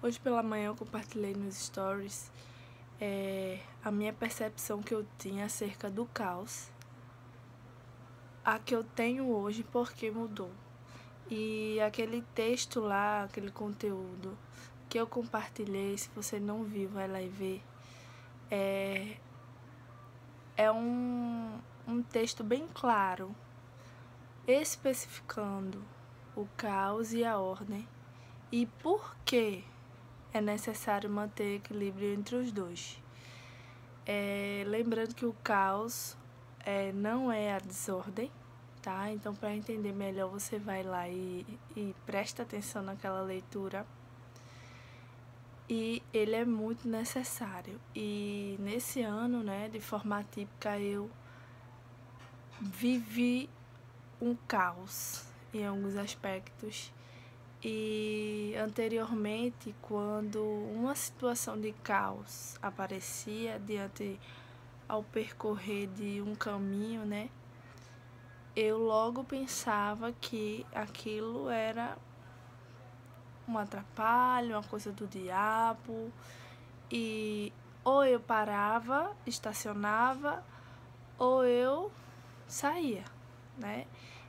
Hoje pela manhã eu compartilhei nos stories a minha percepção que eu tinha acerca do caos, a que eu tenho hoje porque mudou. E aquele texto lá, aquele conteúdo que eu compartilhei, se você não viu, vai lá e vê, é um texto bem claro, especificando o caos e a ordem e por que é necessário manter equilíbrio entre os dois. Lembrando que o caos não é a desordem, tá? Então, para entender melhor, você vai lá e presta atenção naquela leitura. E ele é muito necessário. E nesse ano, né, de forma atípica, eu vivi um caos em alguns aspectos. E anteriormente, quando uma situação de caos aparecia ao percorrer de um caminho, né, eu logo pensava que aquilo era um atrapalho, uma coisa do diabo, e ou eu parava, estacionava, ou eu saía, né?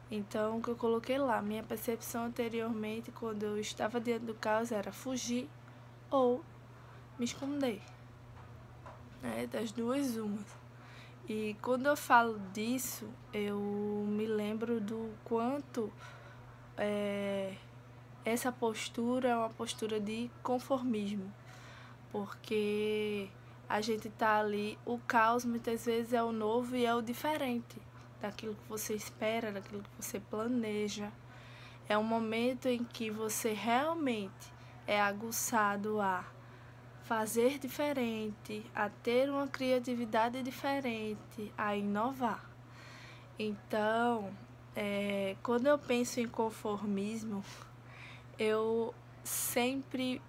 Então, o que eu coloquei lá, minha percepção anteriormente, quando eu estava diante do caos, era fugir ou me esconder, né? Das duas, uma. E quando eu falo disso, eu me lembro do quanto essa postura é uma postura de conformismo, porque a gente tá ali, o caos muitas vezes é o novo e é o diferente daquilo que você espera, daquilo que você planeja. É um momento em que você realmente é aguçado a fazer diferente, a ter uma criatividade diferente, a inovar. Então, quando eu penso em conformismo, eu sempre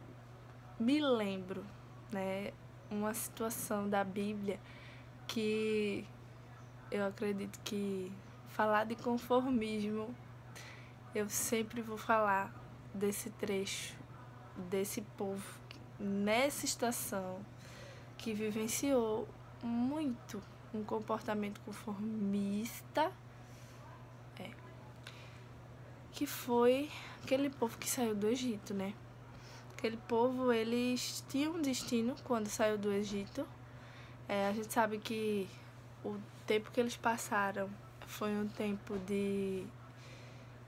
me lembro, né, uma situação da Bíblia que eu acredito que falar de conformismo, eu sempre vou falar desse trecho, desse povo nessa estação que vivenciou muito um comportamento conformista, que foi aquele povo que saiu do Egito, né? Aquele povo, eles tinham um destino quando saiu do Egito. A gente sabe que o tempo que eles passaram foi um tempo de,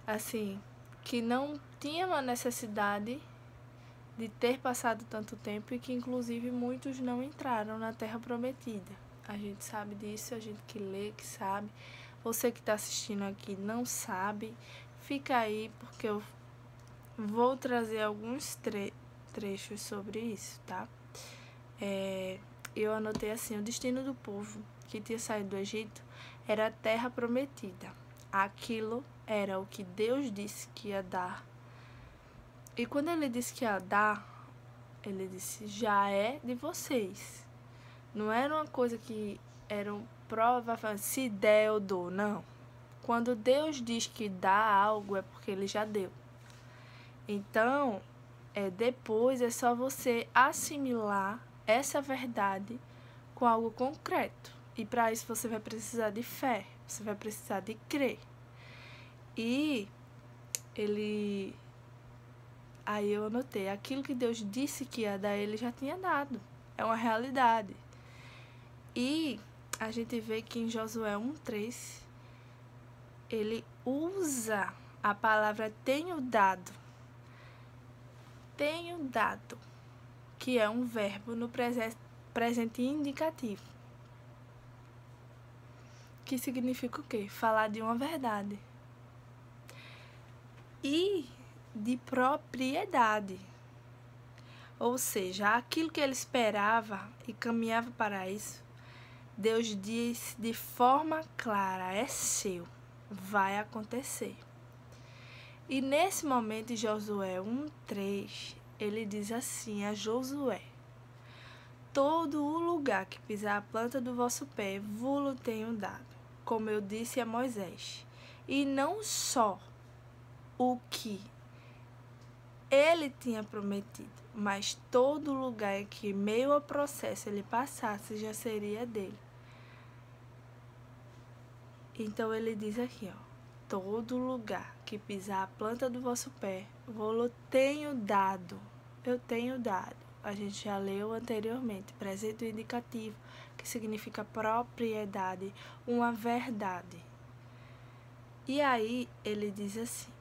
assim, que não tinha uma necessidade de ter passado tanto tempo e que, inclusive, muitos não entraram na Terra Prometida. A gente sabe disso, a gente que lê, que sabe. Você que está assistindo aqui não sabe, fica aí porque eu vou trazer alguns trechos sobre isso, tá? Eu anotei assim, o destino do povo que tinha saído do Egito era a terra prometida. Aquilo era o que Deus disse que ia dar. E quando ele disse que ia dar, ele disse, já é de vocês. Não era uma coisa que era prova, se der eu dou, não. Quando Deus diz que dá algo é porque ele já deu. Então, depois é só você assimilar essa verdade com algo concreto. E para isso você vai precisar de fé, você vai precisar de crer. E aí eu anotei, aquilo que Deus disse que ia dar, ele já tinha dado. É uma realidade. E a gente vê que em Josué 1:3, ele usa a palavra tenho dado. Tenho dado, que é um verbo no presente indicativo. Que significa o quê? Falar de uma verdade. E de propriedade. Ou seja, aquilo que ele esperava e caminhava para isso, Deus diz de forma clara, é seu, vai acontecer. E nesse momento, em Josué 1:3, ele diz assim a Josué: todo o lugar que pisar a planta do vosso pé, vos-lo tenho dado, como eu disse a Moisés. E não só o que ele tinha prometido, mas todo lugar em que, meio ao processo, ele passasse já seria dele. Então ele diz aqui, ó: todo lugar que pisar a planta do vosso pé, eu tenho dado. A gente já leu anteriormente, presente indicativo, que significa propriedade, uma verdade. E aí ele diz assim: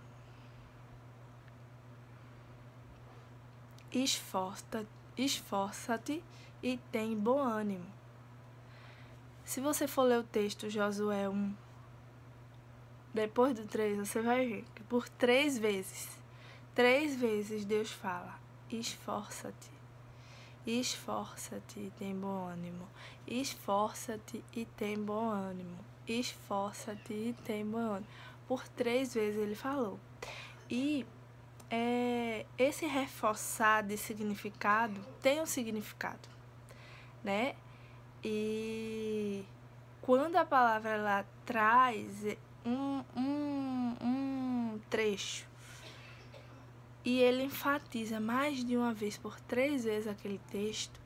esforça-te e tem bom ânimo. Se você for ler o texto Josué 1, depois do 3, você vai ver que por 3 vezes Deus fala: esforça-te e tem bom ânimo, esforça-te e tem bom ânimo, esforça-te e tem bom ânimo. Por 3 vezes ele falou. E esse reforçar de significado tem um significado, né? E quando a palavra ela traz um trecho e ele enfatiza mais de uma vez, por 3 vezes aquele texto,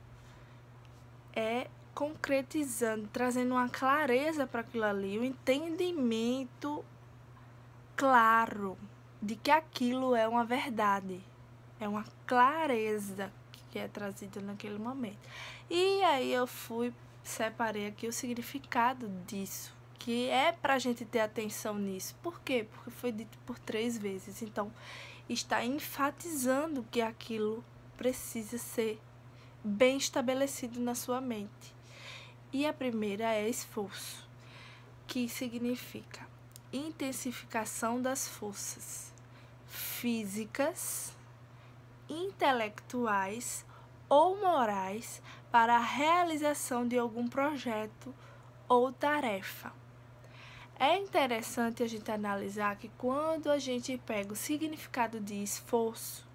concretizando, trazendo uma clareza para aquilo ali, um entendimento claro de que aquilo é uma verdade, é uma clareza que é trazida naquele momento. E aí eu separei aqui o significado disso, que é pra gente ter atenção nisso. Por quê? Porque foi dito por 3 vezes. Então, está enfatizando que aquilo precisa ser bem estabelecido na sua mente. E a primeira é esforço, que significa intensificação das forças físicas, intelectuais ou morais para a realização de algum projeto ou tarefa. É interessante a gente analisar que quando a gente pega o significado de esforço,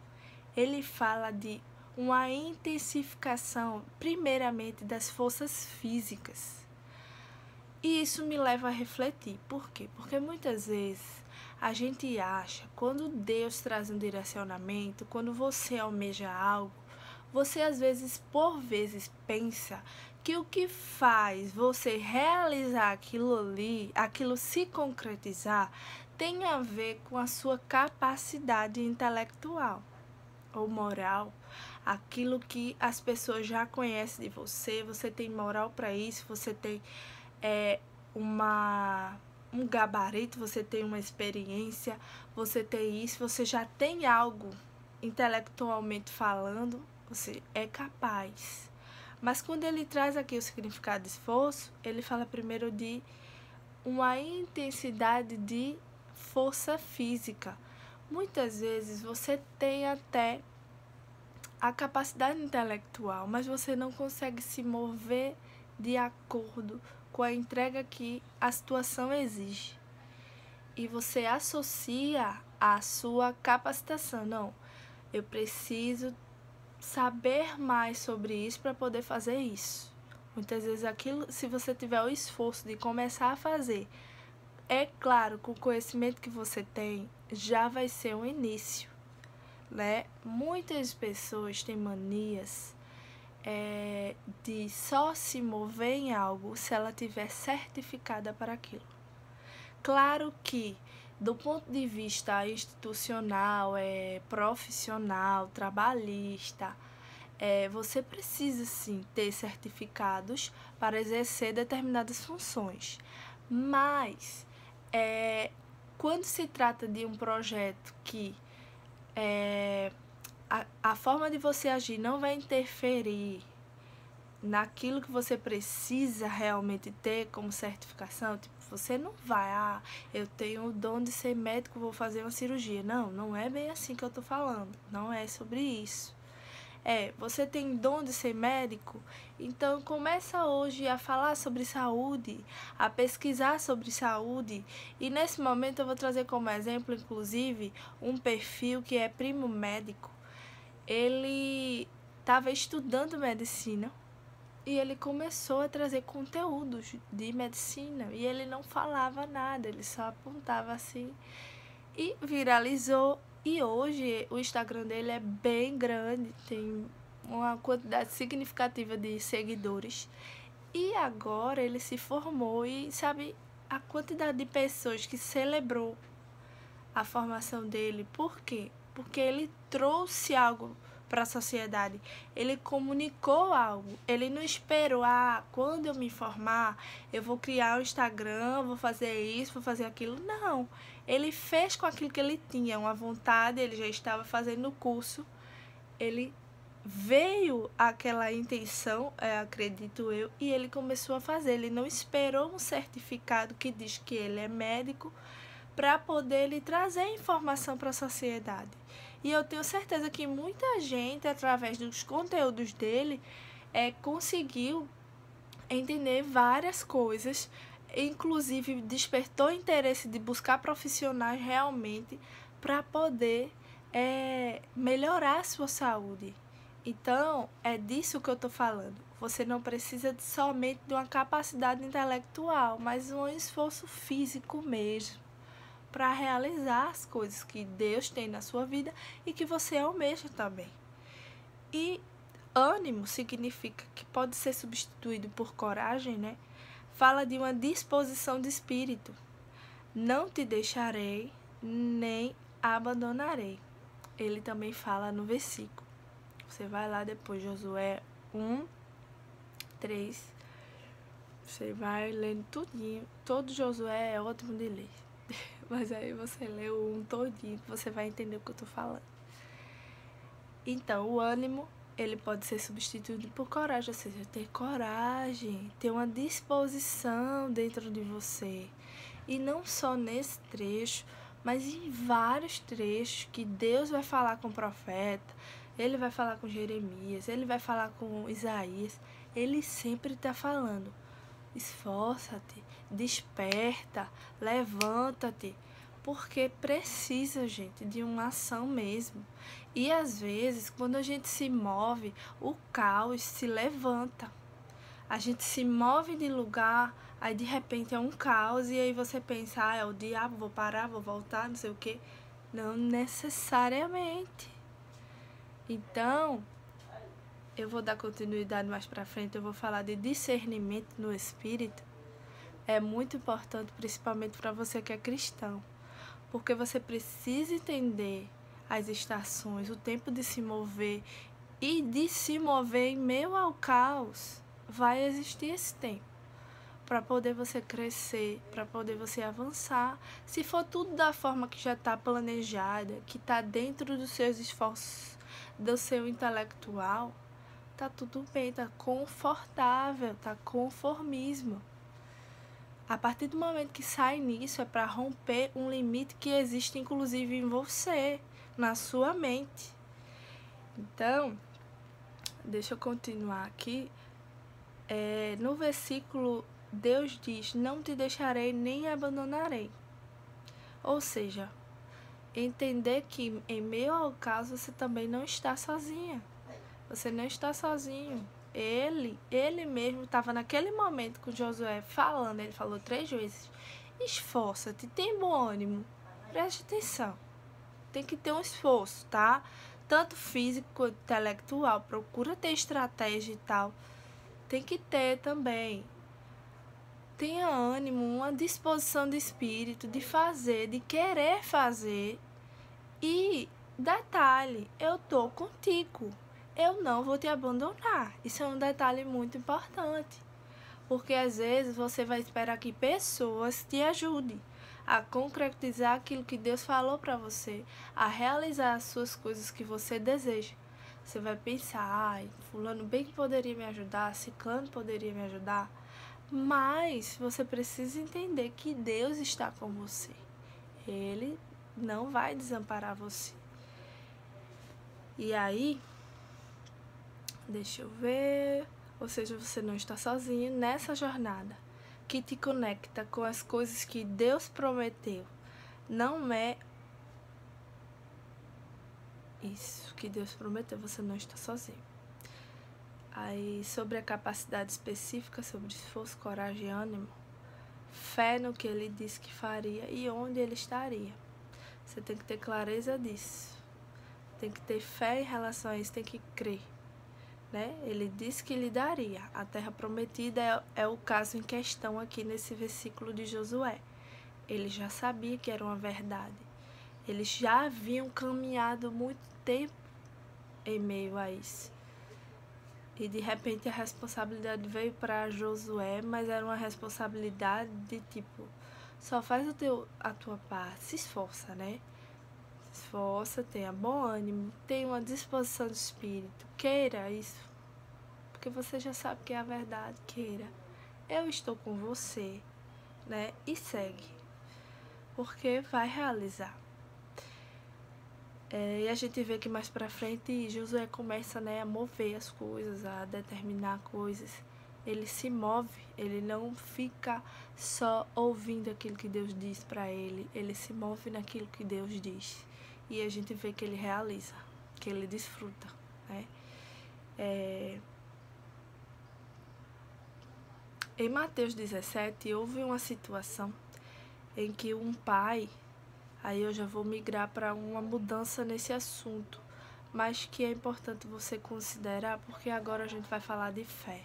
ele fala de uma intensificação, primeiramente, das forças físicas. E isso me leva a refletir. Por quê? Porque muitas vezes a gente acha, quando Deus traz um direcionamento, quando você almeja algo, você às vezes, por vezes, pensa que o que faz você realizar aquilo ali, aquilo se concretizar, tem a ver com a sua capacidade intelectual ou moral, aquilo que as pessoas já conhecem de você, você tem moral para isso, você tem um gabarito, você tem uma experiência, você tem isso, você já tem algo intelectualmente falando, você é capaz. Mas quando ele traz aqui o significado de esforço, ele fala primeiro de uma intensidade de força física. Muitas vezes você tem até a capacidade intelectual, mas você não consegue se mover de acordo com a entrega que a situação exige. E você associa a sua capacitação. Não, eu preciso saber mais sobre isso para poder fazer isso. Muitas vezes aquilo, se você tiver o esforço de começar a fazer, é claro, com o conhecimento que você tem, já vai ser um início, né? Muitas pessoas têm manias de só se mover em algo se ela tiver certificada para aquilo. Claro que, do ponto de vista institucional, profissional, trabalhista, você precisa sim ter certificados para exercer determinadas funções. Mas, quando se trata de um projeto que a forma de você agir não vai interferir naquilo que você precisa realmente ter como certificação, tipo, você não vai, eu tenho o dom de ser médico, vou fazer uma cirurgia. Não, não é bem assim que eu tô falando, não é sobre isso. Você tem dom de ser médico, então começa hoje a falar sobre saúde, a pesquisar sobre saúde. E nesse momento eu vou trazer como exemplo, inclusive, um perfil que é primo médico. Ele estava estudando medicina e ele começou a trazer conteúdos de medicina e ele não falava nada, ele só apontava assim e viralizou E hoje o Instagram dele é bem grande, tem uma quantidade significativa de seguidores. E agora ele se formou e sabe a quantidade de pessoas que celebrou a formação dele. Por quê? Porque ele trouxe algo para a sociedade. Ele comunicou algo. Ele não esperou, quando eu me formar, eu vou criar um Instagram, vou fazer isso, vou fazer aquilo. Não. Ele fez com aquilo que ele tinha, uma vontade, ele já estava fazendo o curso. Ele veio aquela intenção, acredito eu, e ele começou a fazer. Ele não esperou um certificado que diz que ele é médico para poder lhe trazer informação para a sociedade. E eu tenho certeza que muita gente, através dos conteúdos dele, conseguiu entender várias coisas, inclusive despertou interesse de buscar profissionais realmente para poder melhorar a sua saúde. Então, é disso que eu estou falando. Você não precisa somente de uma capacidade intelectual, mas um esforço físico mesmo para realizar as coisas que Deus tem na sua vida e que você almeja também. E ânimo significa que pode ser substituído por coragem, né? Fala de uma disposição de espírito. Não te deixarei, nem abandonarei. Ele também fala no versículo. Você vai lá depois, Josué 1, 3. Você vai lendo tudinho. Todo Josué é ótimo de ler. Mas aí você lê o 1 todinho, que você vai entender o que eu tô falando. Então, o ânimo, ele pode ser substituído por coragem, ou seja, ter coragem, ter uma disposição dentro de você. E não só nesse trecho, mas em vários trechos que Deus vai falar com o profeta, ele vai falar com Jeremias, ele vai falar com Isaías, ele sempre está falando: esforça-te, desperta, levanta-te, porque precisa, gente, de uma ação mesmo. E às vezes, quando a gente se move, o caos se levanta. A gente se move de lugar, aí de repente é um caos, e aí você pensa, é o diabo, vou parar, vou voltar, não sei o quê. Não necessariamente. Então, eu vou dar continuidade mais pra frente, eu vou falar de discernimento no espírito. É muito importante, principalmente para você que é cristão, porque você precisa entender as estações, o tempo de se mover, e de se mover em meio ao caos. Vai existir esse tempo para poder você crescer, para poder você avançar. Se for tudo da forma que já está planejada, que está dentro dos seus esforços, do seu intelectual, tá tudo bem, tá confortável, tá conformismo. A partir do momento que sai nisso, é para romper um limite que existe inclusive em você, na sua mente. Então, deixa eu continuar aqui. No versículo, Deus diz: não te deixarei nem abandonarei. Ou seja, entender que em meio ao caos você também não está sozinha. Você não está sozinho. Ele mesmo estava naquele momento com Josué falando, ele falou 3 vezes: esforça-te, tem bom ânimo, preste atenção. Tem que ter um esforço, tá? Tanto físico quanto intelectual. Procura ter estratégia e tal. Tem que ter também. Tenha ânimo, uma disposição de espírito, de fazer, de querer fazer. E, detalhe, eu tô contigo. Eu não vou te abandonar. Isso é um detalhe muito importante. Porque às vezes você vai esperar que pessoas te ajudem a concretizar aquilo que Deus falou para você, a realizar as suas coisas que você deseja. Você vai pensar, fulano bem que poderia me ajudar, ciclano poderia me ajudar. Mas você precisa entender que Deus está com você. Ele não vai desamparar você. E aí, deixa eu ver. Ou seja, você não está sozinho nessa jornada que te conecta com as coisas que Deus prometeu. Não é isso que Deus prometeu, você não está sozinho. Aí, sobre a capacidade específica, sobre esforço, coragem e ânimo, fé no que ele disse que faria e onde ele estaria. Você tem que ter clareza disso. Tem que ter fé em relação a isso, tem que crer. Né? Ele disse que lhe daria. A terra prometida é o caso em questão aqui nesse versículo de Josué. Ele já sabia que era uma verdade. Eles já haviam caminhado muito tempo em meio a isso. E de repente a responsabilidade veio para Josué, mas era uma responsabilidade de tipo, só faz a tua parte, se esforça, né? Se esforça, tenha bom ânimo, tenha uma disposição de espírito, queira isso, porque você já sabe que é a verdade, queira. Eu estou com você, né? E segue, porque vai realizar. E a gente vê que mais pra frente Josué começa, né, a mover as coisas, a determinar coisas. Ele se move, ele não fica só ouvindo aquilo que Deus diz para ele se move naquilo que Deus diz. E a gente vê que ele realiza, que ele desfruta, né? Em Mateus 17, houve uma situação em que um pai, aí eu já vou migrar para uma mudança nesse assunto, mas que é importante você considerar, porque agora a gente vai falar de fé.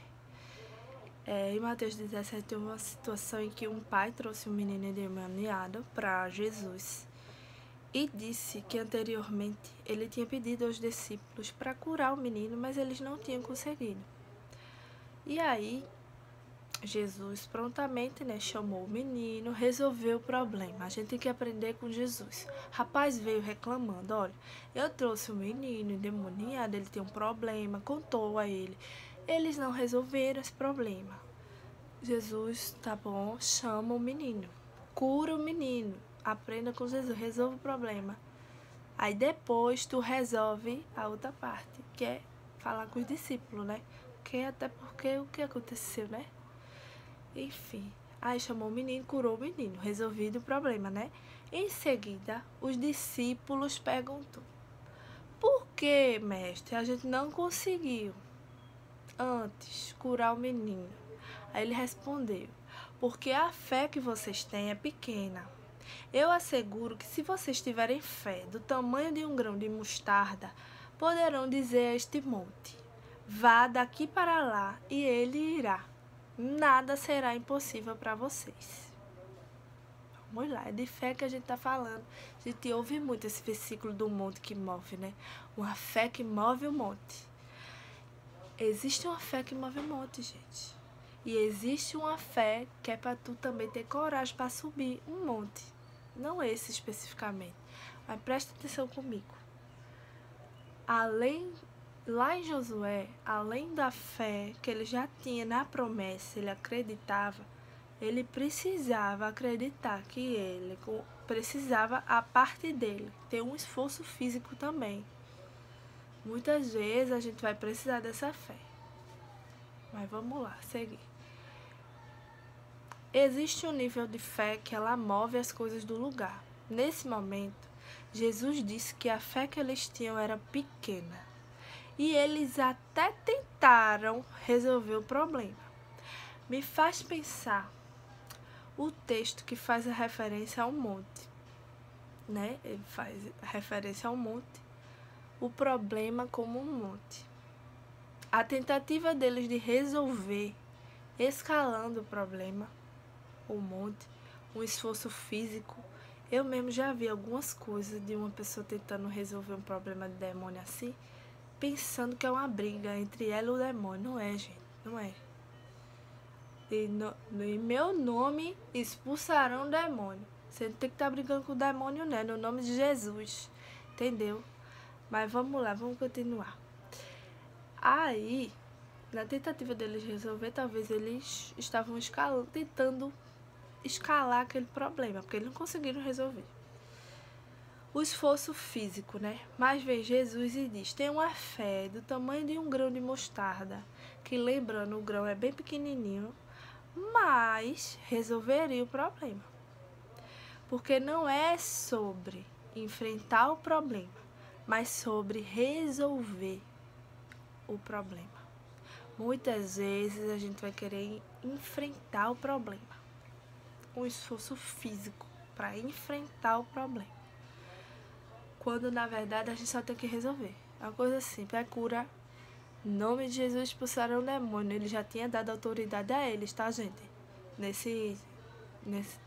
Em Mateus 17, tem uma situação em que um pai trouxe um menino endemoniado para Jesus e disse que anteriormente ele tinha pedido aos discípulos para curar o menino, mas eles não tinham conseguido. E aí, Jesus prontamente, né, chamou o menino, resolveu o problema. A gente tem que aprender com Jesus. O rapaz veio reclamando, olha, eu trouxe o menino endemoniado, ele tem um problema, contou a ele. Eles não resolveram esse problema. Jesus, tá bom, chama o menino, cura o menino, aprenda com Jesus, resolve o problema. Aí depois tu resolve a outra parte, que é falar com os discípulos, né? Até porque o que aconteceu, né? Enfim, aí chamou o menino, curou o menino, resolvido o problema, né? Em seguida, os discípulos perguntam: por que, mestre, a gente não conseguiu antes curar o menino? Aí ele respondeu: porque a fé que vocês têm é pequena. Eu asseguro que se vocês tiverem fé do tamanho de um grão de mostarda, poderão dizer a este monte: vá daqui para lá, e ele irá. Nada será impossível para vocês. Vamos lá, é de fé que a gente está falando. A gente ouve muito esse versículo do monte que move, né? Uma fé que move o monte. Existe uma fé que move o monte, gente. E existe uma fé que é para tu também ter coragem para subir um monte. Não esse especificamente. Mas presta atenção comigo. Lá em Josué, além da fé que ele já tinha na promessa, ele acreditava, ele precisava acreditar que ele precisava, a parte dele, ter um esforço físico também. Muitas vezes a gente vai precisar dessa fé. Mas vamos lá, seguir. Existe um nível de fé que ela move as coisas do lugar. Nesse momento, Jesus disse que a fé que eles tinham era pequena. E eles até tentaram resolver o problema. Me faz pensar o texto que faz a referência ao monte, né? Ele faz referência ao monte, o problema como um monte. A tentativa deles de resolver, escalando o problema, o monte, um esforço físico. Eu mesmo já vi algumas coisas de uma pessoa tentando resolver um problema de demônio assim, pensando que é uma briga entre ela e o demônio. Não é, gente, não é. Em meu nome expulsarão o demônio. Você não tem que estar brigando com o demônio, né? No nome de Jesus. Entendeu? Mas vamos lá, vamos continuar. Aí, na tentativa deles resolver, talvez eles estavam tentando escalar aquele problema, porque eles não conseguiram resolver. O esforço físico, né? Mas vem Jesus e diz: tem uma fé do tamanho de um grão de mostarda, que lembrando, o grão é bem pequenininho, mas resolveria o problema. Porque não é sobre enfrentar o problema, mas sobre resolver o problema. Muitas vezes a gente vai querer enfrentar o problema, um esforço físico para enfrentar o problema. quando na verdade a gente só tem que resolver. É uma coisa simples, é cura. Em nome de Jesus expulsaram o demônio. Ele já tinha dado autoridade a eles, tá, gente? Nesse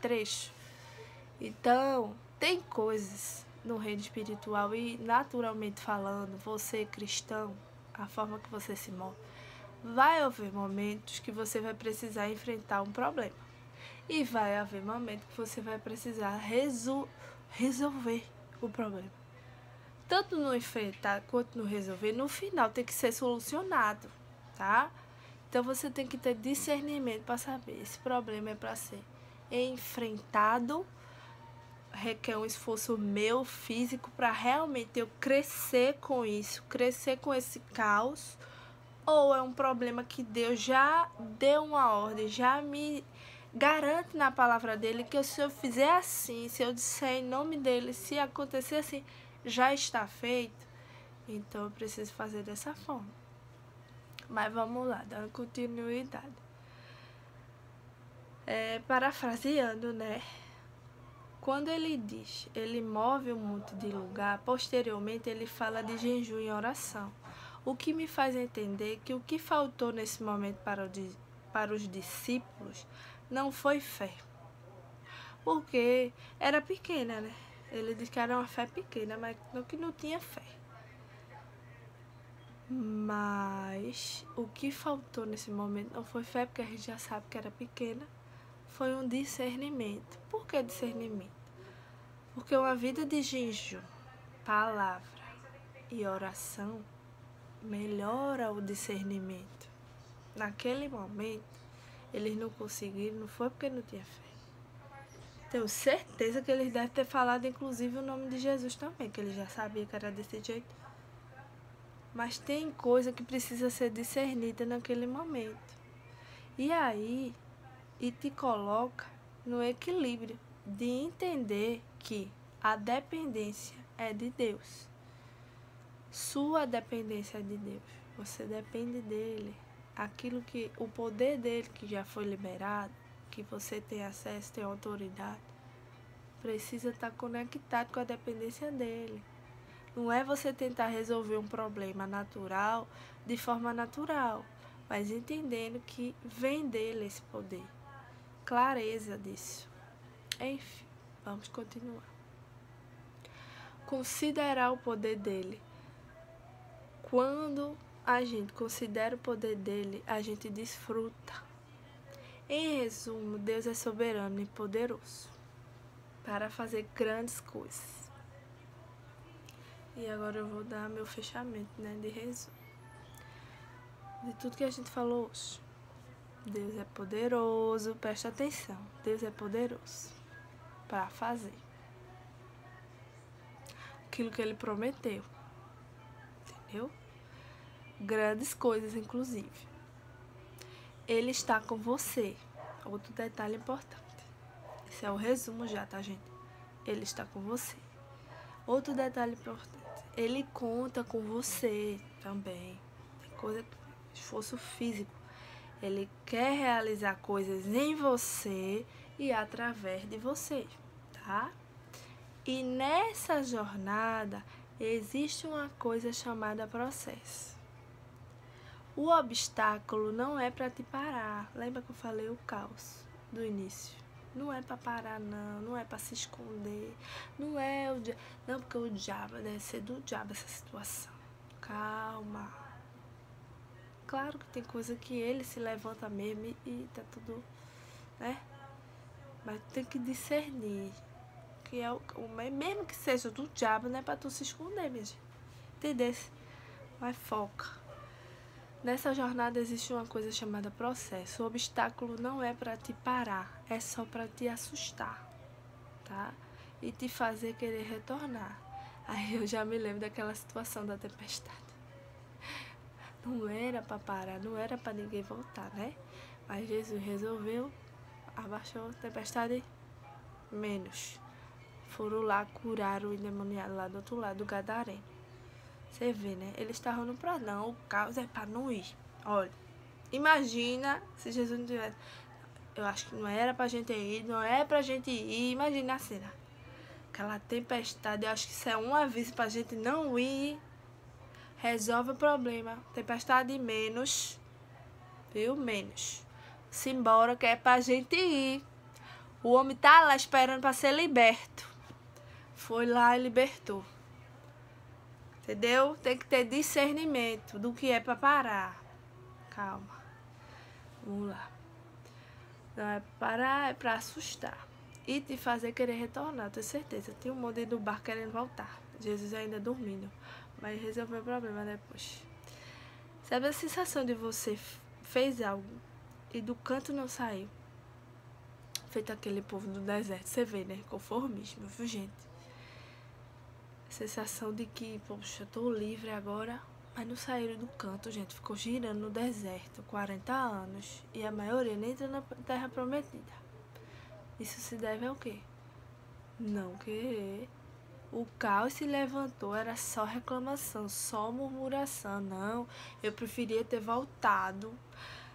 trecho. Então, tem coisas no reino espiritual e naturalmente falando, você cristão, a forma que você se move, vai haver momentos que você vai precisar enfrentar um problema. E vai haver momentos que você vai precisar resolver o problema. Tanto no enfrentar quanto no resolver, no final tem que ser solucionado, tá? Então você tem que ter discernimento para saber, esse problema é para ser enfrentado, requer um esforço meu físico para realmente eu crescer com isso, crescer com esse caos, ou é um problema que Deus já deu uma ordem, já me garante na palavra dele que se eu fizer assim, se eu disser em nome dele, se acontecer assim, já está feito, então eu preciso fazer dessa forma. Mas vamos lá, dando continuidade. Parafraseando, né? Quando ele diz, ele move um monte de lugar, posteriormente ele fala de jejum e oração. O que me faz entender que o que faltou nesse momento para os discípulos não foi fé. Porque era pequena, né? Ele diz que era uma fé pequena, mas que não tinha fé. Mas o que faltou nesse momento não foi fé, porque a gente já sabe que era pequena. Foi um discernimento. Por que discernimento? Porque uma vida de jejum, palavra e oração melhora o discernimento. Naquele momento, eles não conseguiram, não foi porque não tinha fé. Tenho certeza que eles devem ter falado, inclusive, o nome de Jesus também, que eles já sabiam que era desse jeito. Mas tem coisa que precisa ser discernida naquele momento. E aí, te coloca no equilíbrio de entender que a dependência é de Deus. Sua dependência é de Deus. Você depende dele. Aquilo que, o poder dele que já foi liberado, que você tem acesso, tem autoridade, precisa estar conectado com a dependência dele. Não é você tentar resolver um problema natural de forma natural, mas entendendo que vem dele esse poder. Clareza disso. Enfim, vamos continuar. Considerar o poder dele. Quando a gente considera o poder dele, a gente desfruta. Em resumo, Deus é soberano e poderoso para fazer grandes coisas. E agora eu vou dar meu fechamento, né, de resumo. De tudo que a gente falou hoje. Deus é poderoso, presta atenção. Deus é poderoso para fazer aquilo que ele prometeu. Entendeu? Grandes coisas, inclusive. Ele está com você. Outro detalhe importante. Esse é o resumo já, tá, gente? Ele está com você. Outro detalhe importante. Ele conta com você também. Tem coisa, esforço físico. Ele quer realizar coisas em você e através de você, tá? E nessa jornada existe uma coisa chamada processo. O obstáculo não é para te parar. Lembra que eu falei o caos do início? Não é para parar, não. Não é para se esconder. Não é o diabo. Não, porque o diabo deve ser do diabo essa situação. Calma. Claro que tem coisa que ele se levanta mesmo e tá tudo, né? Mas tem que discernir. Que é mesmo que seja do diabo, não é para tu se esconder, minha gente. Entendeu? Mas foca. Nessa jornada existe uma coisa chamada processo. O obstáculo não é para te parar, é só para te assustar, tá? E te fazer querer retornar. Aí eu já me lembro daquela situação da tempestade. Não era para parar, não era para ninguém voltar, né? Mas Jesus resolveu, abaixou a tempestade menos. Foram lá curar o endemoniado lá do outro lado, do Gadareno. Você vê, né? Eles estavam no plano. Não, o caos é para não ir. Olha, imagina se Jesus não tivesse... Eu acho que não era pra gente ir, não é pra gente ir. Imagina a cena. aquela tempestade, eu acho que isso é um aviso pra gente não ir. Resolve o problema. Tempestade menos, viu? Menos. Simbora, que é pra gente ir. O homem tá lá esperando pra ser liberto. Foi lá e libertou. Entendeu? Tem que ter discernimento do que é pra parar. Calma. Vamos lá. Não é pra parar, é pra assustar. E te fazer querer retornar, tenho certeza. Tem um monte do barco querendo voltar. Jesus ainda dormindo. Mas resolveu o problema depois. Sabe a sensação de você fez algo e do canto não saiu? Feito aquele povo do deserto. Você vê, né? Conformismo, viu, gente? Sensação de que, poxa, eu tô livre agora. Mas não saíram do canto, gente. Ficou girando no deserto 40 anos. E a maioria nem entrou na terra prometida. Isso se deve ao quê? Não querer. O caos se levantou, era só reclamação, só murmuração. Não, eu preferia ter voltado.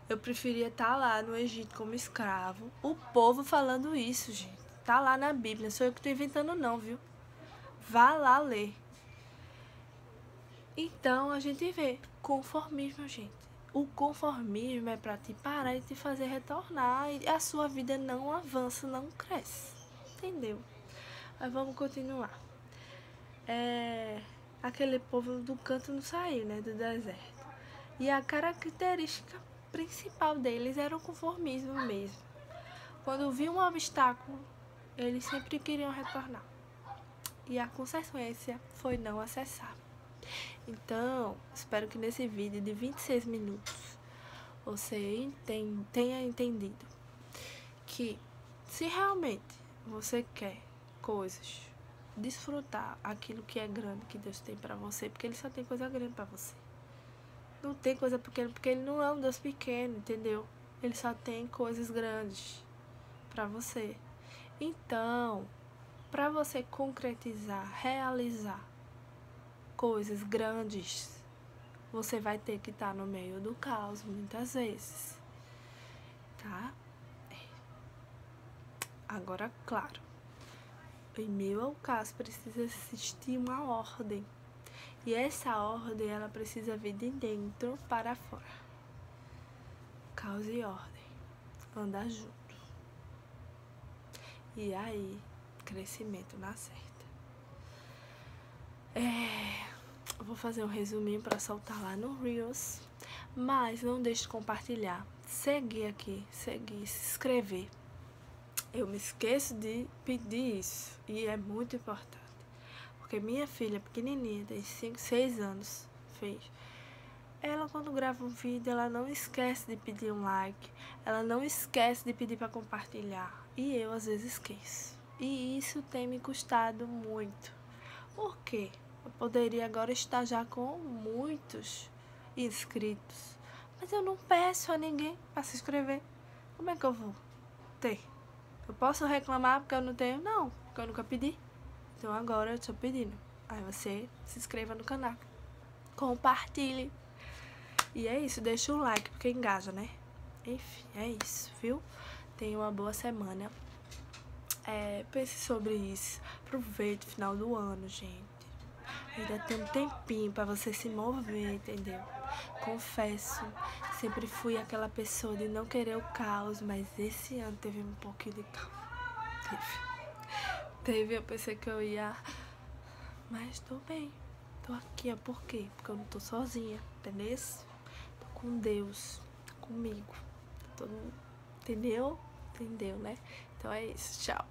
Eu preferia estar lá no Egito como escravo. O povo falando isso, gente. Tá lá na Bíblia, não sou eu que tô inventando não, viu? Vá lá ler. Então a gente vê conformismo, gente. O conformismo é pra te parar e te fazer retornar. E a sua vida não avança, não cresce. Entendeu? Mas vamos continuar. Aquele povo do canto não saiu, né? Do deserto. E a característica principal deles era o conformismo mesmo. Quando viam um obstáculo, eles sempre queriam retornar. E a consequência foi não acessar. Então, espero que nesse vídeo de 26 minutos você tenha entendido que se realmente você quer coisas, desfrutar aquilo que é grande que Deus tem pra você, porque Ele só tem coisa grande pra você. Não tem coisa pequena, porque Ele não é um Deus pequeno, entendeu? Ele só tem coisas grandes pra você. Então, pra você concretizar, realizar coisas grandes, você vai ter que estar no meio do caos muitas vezes, tá? Agora, claro, em meio ao caos precisa existir uma ordem. E essa ordem, ela precisa vir de dentro para fora. Caos e ordem. Andar junto. E aí, crescimento na certa. Eu vou fazer um resuminho para soltar lá no Reels. Mas não deixe de compartilhar. Seguir aqui, seguir, se inscrever. Eu me esqueço de pedir isso. E é muito importante. Porque minha filha pequenininha, tem 5, 6 anos, fez. Ela, quando grava um vídeo, ela não esquece de pedir um like. Ela não esquece de pedir para compartilhar. E eu, às vezes, esqueço. E isso tem me custado muito. Por quê? Eu poderia agora estar já com muitos inscritos. Mas eu não peço a ninguém para se inscrever. Como é que eu vou ter? Eu posso reclamar porque eu não tenho? Não, porque eu nunca pedi. Então agora eu estou pedindo. Aí você se inscreva no canal. Compartilhe. E é isso, deixa o like porque engaja, né? Enfim, é isso, viu? Tenha uma boa semana. Pense sobre isso. Aproveite o final do ano, gente. Ainda tem um tempinho pra você se mover, entendeu? Confesso, sempre fui aquela pessoa de não querer o caos, mas esse ano teve um pouquinho de caos. Teve, eu pensei que eu ia... Mas tô bem. Tô aqui, ó. Por quê? Porque eu não tô sozinha, entendeu? Tô com Deus, comigo. Todo mundo, entendeu? Entendeu, né? Então é isso. Tchau.